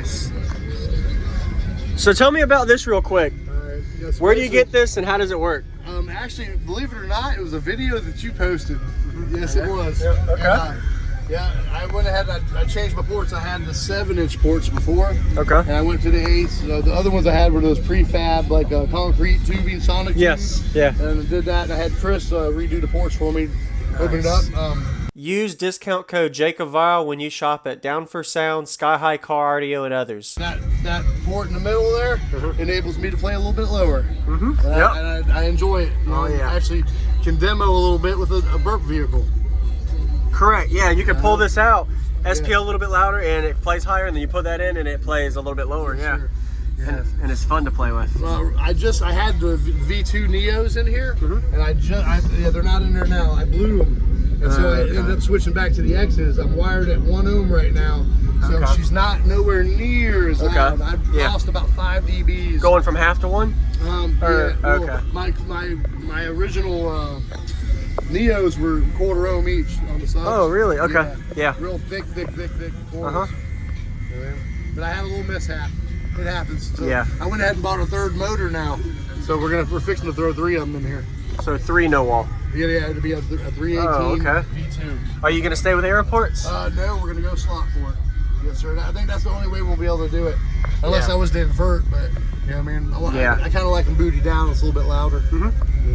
Nice. So tell me about this real quick. Yes, where do you get this and how does it work? Actually, believe it or not, it was a video that you posted. Yes, it was. Yeah. Okay. And, yeah, I went ahead and I changed my ports. I had the 7-inch ports before. Okay. And I went to the 8s. The other ones I had were those prefab, like concrete tubing, sonic tubing. Yes. Yeah. And I did that, and I had Chris redo the ports for me, open it up. Use discount code JacobViral when you shop at Down for Sound, SkyHigh Car Audio, and others. That port in the middle there enables me to play a little bit lower. Yep. And I enjoy it. You know, I actually can demo a little bit with a burp vehicle. Correct. Yeah, you can pull this out, SP a little bit louder, and it plays higher, and then you put that in, and it plays a little bit lower. Yeah. Sure. Yeah. And it's fun to play with. Well, I had the V2 Neos in here, and they're not in there now. I blew them. And so I ended up switching back to the X's. I'm wired at 1 ohm right now, so she's not nowhere near as loud. I've lost about 5 dBs. Going from half to 1? My original Neos were 1/4 ohm each on the subs. Oh, really? Okay. Yeah. Real thick corners. But I had a little mishap. It happens. So I went ahead and bought a 3rd motor now. So we're fixing to throw 3 of them in here. So 3 no wall. Yeah, it'll be a 318 V2. Are you gonna stay with aeroports? No, we're gonna go slot for it. Yes, sir. I think that's the only way we'll be able to do it, unless I was to invert. But you know, what I mean, I kind of like them booty down. It's a little bit louder.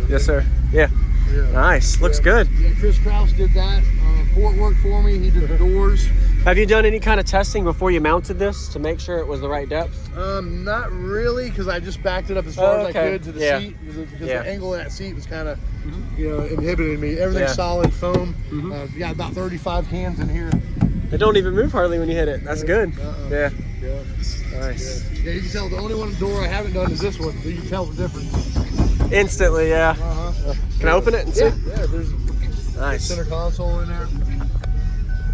Yes, sir. Yeah. Nice. Looks good. Yeah, Chris Kraus did that. Port work for me. He did the doors. Have you done any kind of testing before you mounted this to make sure it was the right depth? Not really, because I just backed it up as far as I could to the seat, because the angle of that seat was kind of, inhibiting me. Everything's solid foam. Got about 35 cans in here. They don't even move hardly when you hit it. That's good. Yeah. Nice. Yeah, you can tell the only one door I haven't done is this one. You can tell the difference. Instantly, yeah. Can I open it and see? Yeah, there's a center console in there.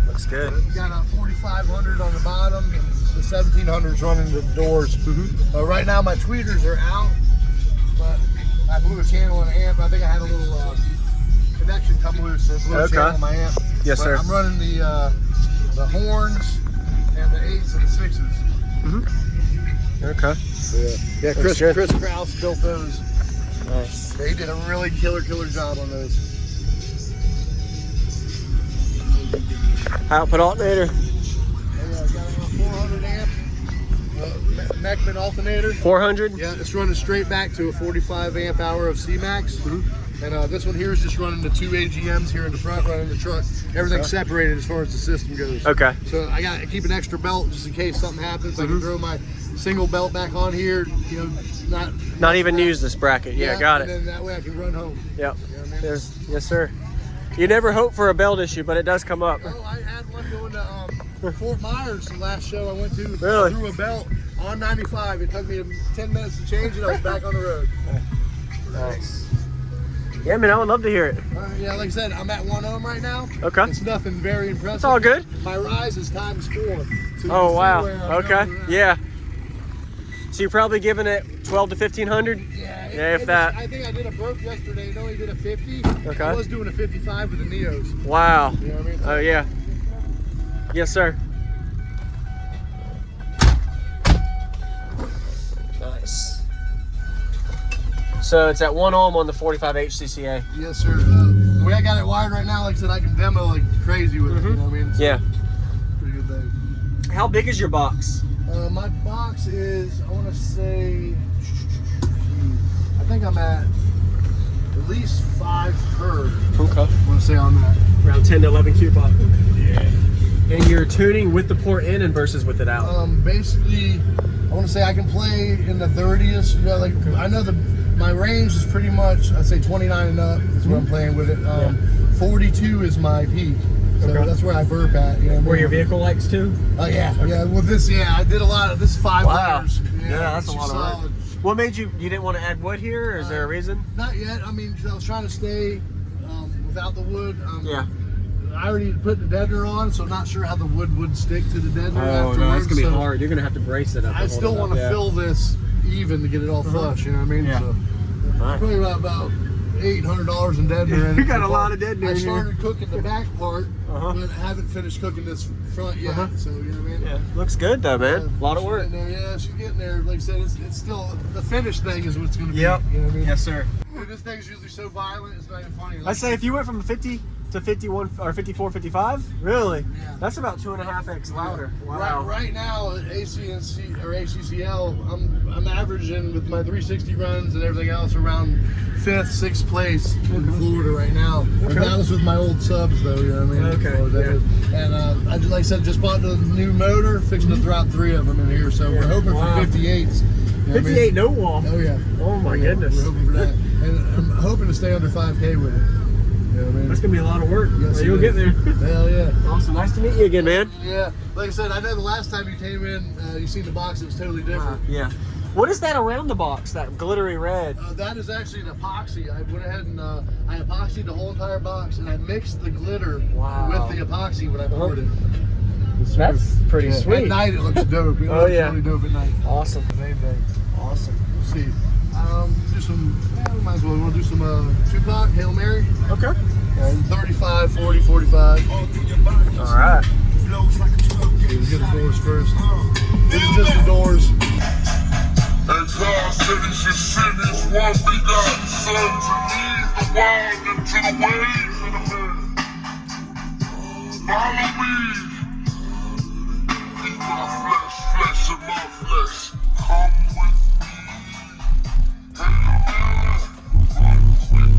Looks good. You got a 4500 on the bottom, and the 1700s running the doors. Right now my tweeters are out, but I blew a channel and an amp. I think I had a little connection come loose, so it blew a channel on my amp. Yes, sir. I'm running the horns and the 8s and the 6s. Okay. Yeah, Chris Kraus built those. Nice. Yeah, he did a really killer job on those. Output alternator. Got a 400 amp Mechman alternator. 400? Yeah, it's running straight back to a 45 amp hour of C-Max. And this one here is just running the 2 AGMs here in the front, running the truck. Everything's separated as far as the system goes. Okay. So I got to keep an extra belt just in case something happens. I can throw my single belt back on here, not even use this bracket. Yeah, got it. And then that way I can run home. Yep. You know what I mean? Yes, sir. You never hope for a belt issue, but it does come up. Oh, I had one going to Fort Myers, the last show I went to. Really? I threw a belt on 95. It took me 10 minutes to change it. I was back on the road. Nice. Yeah, man, I would love to hear it. Yeah, like I said, I'm at 1 ohm right now. Okay. It's nothing very impressive. It's all good. My rise is ×4. So wow. Okay. Yeah. So you're probably giving it 12 to 1500? Yeah, if that. I think I did a burp yesterday. It only did a 50. Okay. I was doing a 55 with the Neos. Wow. You know what I mean? Oh, yeah. Yes, sir. Nice. So it's at 1 ohm on the 45 HCCA. Yes, sir. The way I got it wired right now, like I said, I can demo like crazy with it. You know what I mean? So, pretty good thing. How big is your box? My box is, I want to say, I think I'm at least 5 curve. Okay. I want to say on that. Around 10 to 11 cube pop. Yeah. And you're tuning with the port in and versus with it out? Basically, I want to say I can play in the 30s. Like I know my range is pretty much, I'd say 29 and up is where I'm playing with it. 42 is my peak. So that's where I burp at. You know what I mean? Where your vehicle likes to? Oh yeah, yeah. With this, I did a lot of this 5 layers. Yeah, that's a lot of work. What made you didn't want to add wood here? Or is there a reason? Not yet. I mean, I was trying to stay without the wood. I already put the deadener on, so I'm not sure how the wood would stick to the deadener afterwards. No, it's gonna be hard. You're gonna have to brace it up. I still want to fill this even to get it all flush. You know what I mean? So probably about $800 in deadener in it. You got a lot of deadener I in here. started cooking the back part, but haven't finished cooking this front yet. So you know what I mean? Yeah, looks good though, man. A lot of work. Yeah, she's getting there. Like I said, it's still the finished thing is what's gonna be. Yep. You know what I mean? Yes, sir. Dude, this thing's usually so violent, it's not even funny. I say if you went from 50 to 51 or 54, 55, really, that's about 2.5x louder. Wow. Right now at ACNC or ACCL, I'm averaging with my 360 runs and everything else around 5th, 6th place in Florida right now. And that was with my old subs though, you know what I mean? Okay. And I like I said, just bought the new motor, fixing to drop 3 of them in here. So we're hoping for 58s. You know 58 no wall. Oh yeah. Oh my goodness. We're hoping for that. And I'm hoping to stay under 5K with it. You know what I mean? That's gonna be a lot of work. Yes, You'll get there. Hell yeah. Awesome. Nice to meet you again, man. Yeah. Like I said, I know the last time you came in, you seen the box, it was totally different. Yeah. What is that around the box? That glittery red? That is actually an epoxy. I went ahead and I epoxied the whole entire box, and I mixed the glitter with the epoxy when I poured it. That's pretty sweet. At night it looks dope. It looks really dope at night. Awesome. Same day. Awesome. We'll see. Do some, might as well. We want to do some Tupac, Hail Mary. Okay. 35, 40, 45. All right. Okay, we'll get the doors first. This is just the doors. And God said he should send his one begotten son to lead the wild into the ways of the man. Follow me. Eat my flesh, flesh of my flesh. Come with me. Run quick.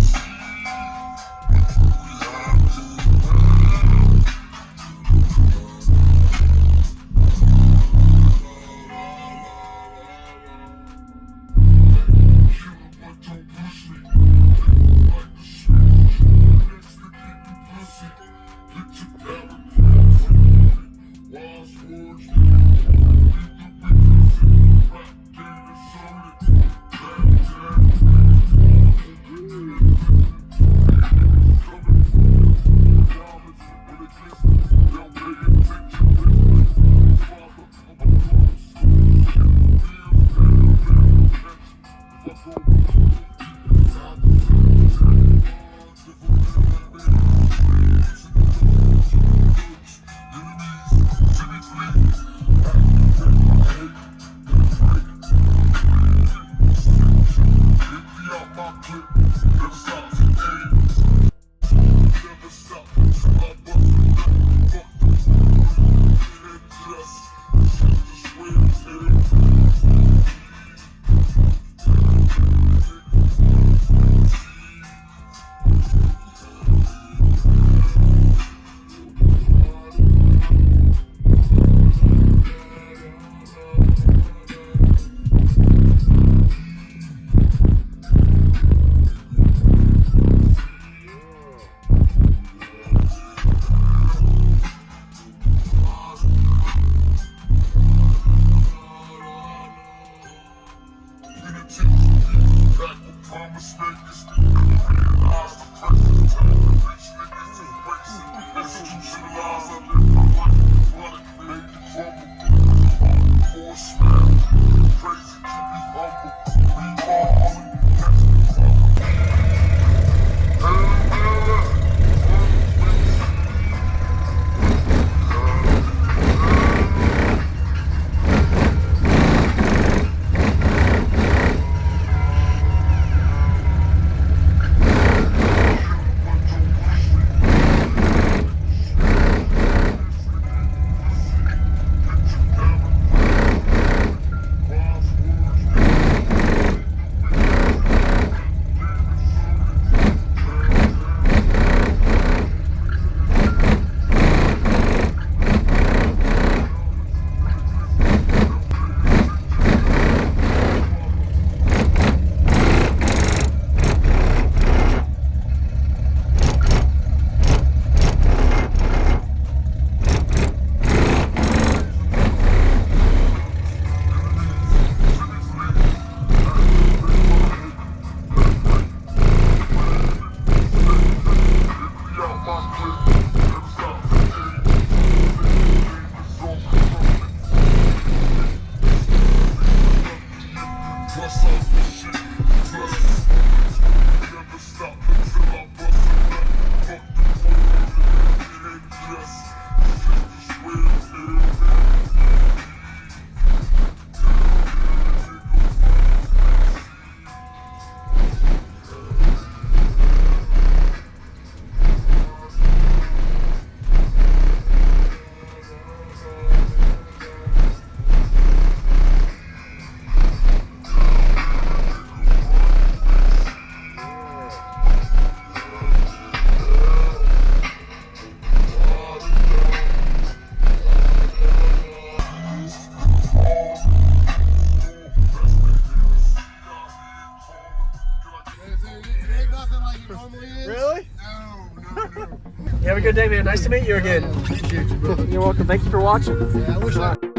You have a good day, man. Nice to meet you again. Appreciate you, brother. You're welcome. Thank you for watching. Yeah, I wish I.